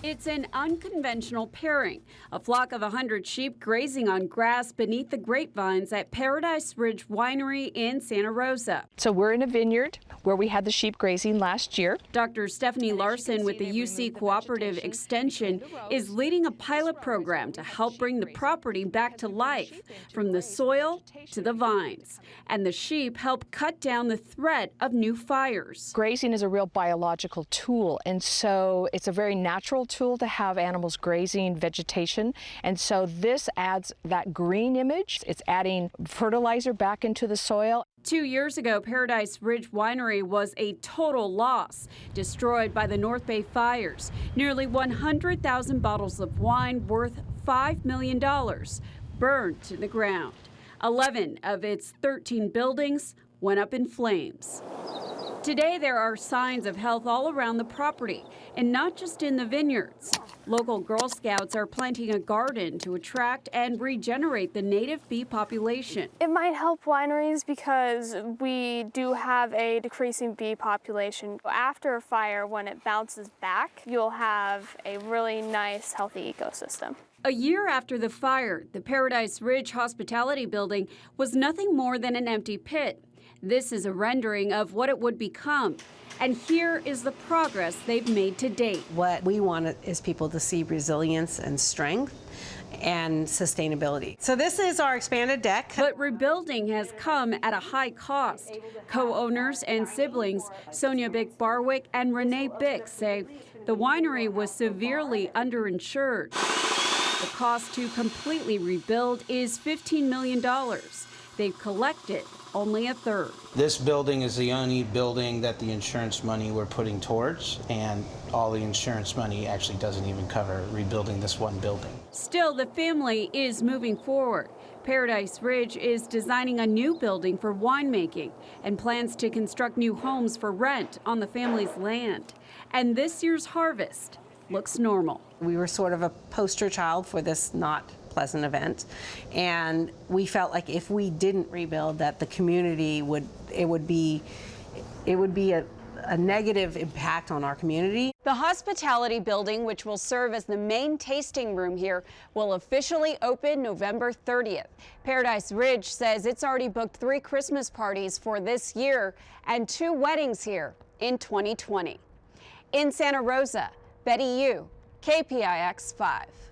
It's an unconventional pairing, a flock of 100 sheep grazing on grass beneath the grapevines at Paradise Ridge Winery in Santa Rosa. So we're in a vineyard where we had the sheep grazing last year. Dr. Stephanie Larson with the UC Cooperative Extension is leading a pilot program to help bring the property back to life, from the soil to the vines. And the sheep help cut down the threat of new fires. Grazing is a real biological tool, and so it's a very natural tool to have animals grazing vegetation, and so this adds that green image. It's adding fertilizer back into the soil. 2 years ago, Paradise Ridge Winery was a total loss, destroyed by the North Bay fires. Nearly 100,000 bottles of wine worth $5 million burned to the ground. 11 of its 13 buildings went up in flames. Today, there are signs of health all around the property, and not just in the vineyards. Local Girl Scouts are planting a garden to attract and regenerate the native bee population. It might help wineries because we do have a decreasing bee population. After a fire, when it bounces back, you'll have a really nice, healthy ecosystem. A year after the fire, the Paradise Ridge Hospitality Building was nothing more than an empty pit. This is a rendering of what it would become. And here is the progress they've made to date. What we want is people to see resilience and strength and sustainability. So this is our expanded deck. But rebuilding has come at a high cost. Co-owners and siblings, Sonia Bick-Barwick and Renee Bick, say the winery was severely underinsured. The cost to completely rebuild is $15 million. They've collected only a third. This building is the only building that the insurance money we're putting towards, and all the insurance money actually doesn't even cover rebuilding this one building. Still, the family is moving forward. Paradise Ridge is designing a new building for winemaking and plans to construct new homes for rent on the family's land. And this year's harvest looks normal. We were sort of a poster child for this not pleasant event, and we felt like if we didn't rebuild, that the community would be a negative impact on our community. The hospitality building, which will serve as the main tasting room here, will officially open November 30th. Paradise Ridge says it's already booked 3 Christmas parties for this year and 2 weddings here in 2020. In Santa Rosa, Betty Yu, KPIX 5.